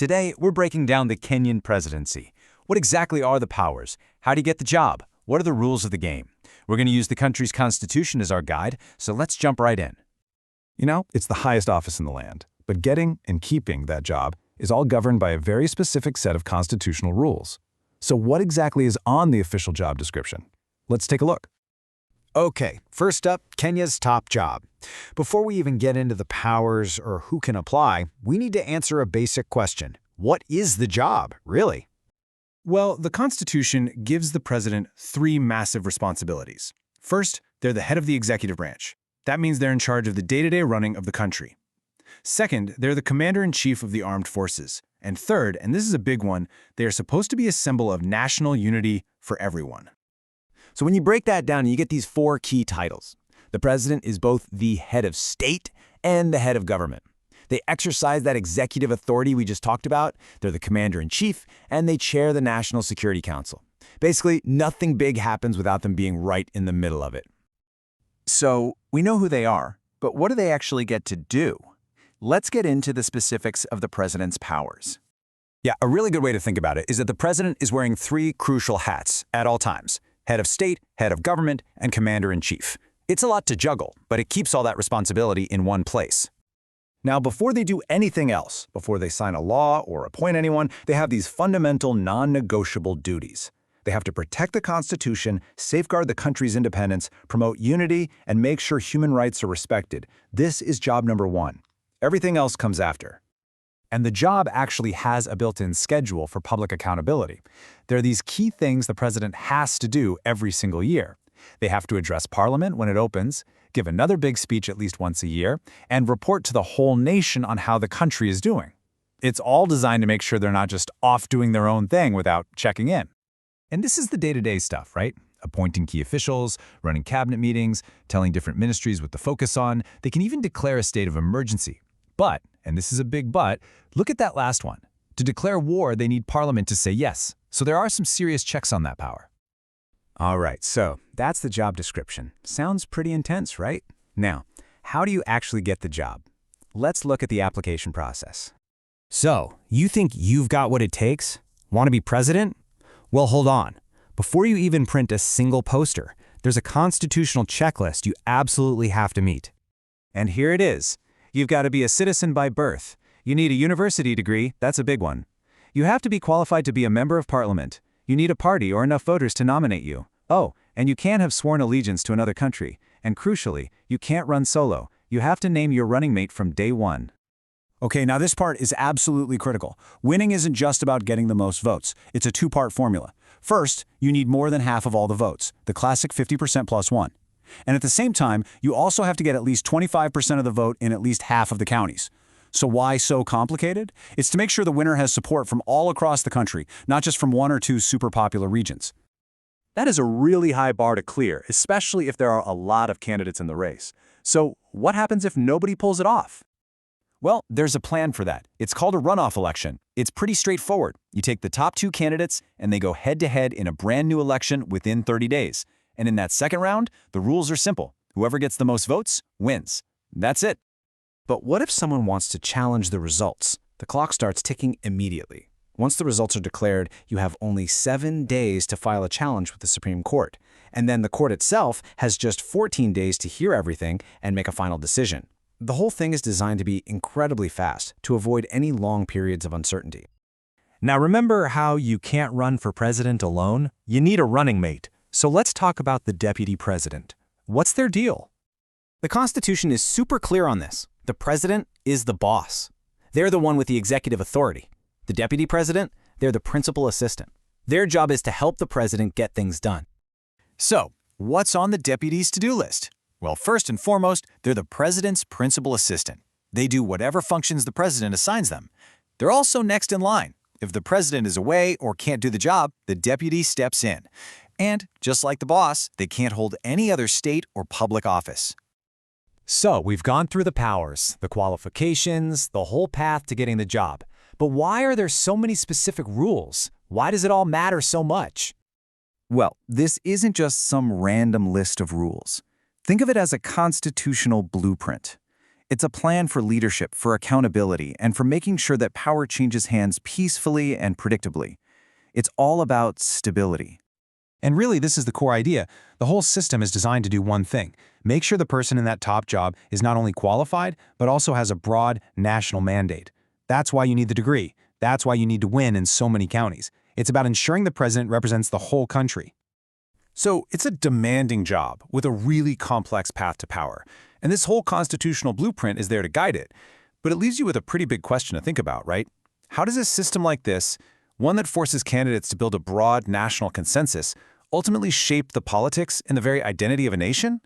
Today, we're breaking down the Kenyan Presidency. What exactly are the powers? How do you get the job? What are the rules of the game? We're going to use the country's constitution as our guide, so let's jump right in. You know, it's the highest office in the land, but getting and keeping that job is all governed by a very specific set of constitutional rules. So what exactly is on the official job description? Let's take a look. Okay, first up, Kenya's top job. Before we even get into the powers or who can apply, we need to answer a basic question. What is the job, really? Well, the Constitution gives the president three massive responsibilities. First, they're the head of the executive branch. That means they're in charge of the day-to-day running of the country. Second, they're the commander-in-chief of the armed forces. And third, and this is a big one, they are supposed to be a symbol of national unity for everyone. So when you break that down, you get these four key titles. The president is both the head of state and the head of government. They exercise that executive authority we just talked about. They're the commander-in-chief, and they chair the National Security Council. Basically, nothing big happens without them being right in the middle of it. So we know who they are, but what do they actually get to do? Let's get into the specifics of the president's powers. Yeah, a really good way to think about it is that the president is wearing three crucial hats at all times: head of state, head of government, and commander-in-chief. It's a lot to juggle, but it keeps all that responsibility in one place. Now, before they do anything else, before they sign a law or appoint anyone, they have these fundamental non-negotiable duties. They have to protect the Constitution, safeguard the country's independence, promote unity, and make sure human rights are respected. This is job number one. Everything else comes after. And the job actually has a built-in schedule for public accountability. There are these key things the president has to do every single year. They have to address Parliament when it opens, give another big speech at least once a year, and report to the whole nation on how the country is doing. It's all designed to make sure they're not just off doing their own thing without checking in. And this is the day-to-day stuff, right? Appointing key officials, running cabinet meetings, telling different ministries what to focus on. They can even declare a state of emergency. But, and this is a big but, look at that last one. To declare war, they need Parliament to say yes. So there are some serious checks on that power. All right, so that's the job description. Sounds pretty intense, right? Now, how do you actually get the job? Let's look at the application process. So, you think you've got what it takes? Want to be president? Well, hold on. Before you even print a single poster, there's a constitutional checklist you absolutely have to meet. And here it is. You've got to be a citizen by birth. You need a university degree, that's a big one. You have to be qualified to be a member of parliament. You need a party or enough voters to nominate you. Oh, and you can't have sworn allegiance to another country. And crucially, you can't run solo. You have to name your running mate from day one. Okay, now this part is absolutely critical. Winning isn't just about getting the most votes. It's a two-part formula. First, you need more than half of all the votes, the classic 50% plus one. And at the same time, you also have to get at least 25% of the vote in at least half of the counties. So why so complicated? It's to make sure the winner has support from all across the country, not just from one or two super popular regions. That is a really high bar to clear, especially if there are a lot of candidates in the race. So what happens if nobody pulls it off? Well, there's a plan for that. It's called a runoff election. It's pretty straightforward. You take the top two candidates, and they go head-to-head in a brand new election within 30 days. And in that second round, the rules are simple. Whoever gets the most votes wins. That's it. But what if someone wants to challenge the results? The clock starts ticking immediately. Once the results are declared, you have only 7 days to file a challenge with the Supreme Court. And then the court itself has just 14 days to hear everything and make a final decision. The whole thing is designed to be incredibly fast to avoid any long periods of uncertainty. Now remember how you can't run for president alone? You need a running mate. So let's talk about the deputy president. What's their deal? The Constitution is super clear on this. The president is the boss. They're the one with the executive authority. The deputy president, they're the principal assistant. Their job is to help the president get things done. So, what's on the deputy's to-do list? Well, first and foremost, they're the president's principal assistant. They do whatever functions the president assigns them. They're also next in line. If the president is away or can't do the job, the deputy steps in. And, just like the boss, they can't hold any other state or public office. So, we've gone through the powers, the qualifications, the whole path to getting the job. But why are there so many specific rules? Why does it all matter so much? Well, this isn't just some random list of rules. Think of it as a constitutional blueprint. It's a plan for leadership, for accountability, and for making sure that power changes hands peacefully and predictably. It's all about stability. And really, this is the core idea. The whole system is designed to do one thing: make sure the person in that top job is not only qualified, but also has a broad national mandate. That's why you need the degree. That's why you need to win in so many counties. It's about ensuring the president represents the whole country. So it's a demanding job with a really complex path to power. And this whole constitutional blueprint is there to guide it. But it leaves you with a pretty big question to think about, right? How does a system like this, one that forces candidates to build a broad national consensus, ultimately shape the politics and the very identity of a nation?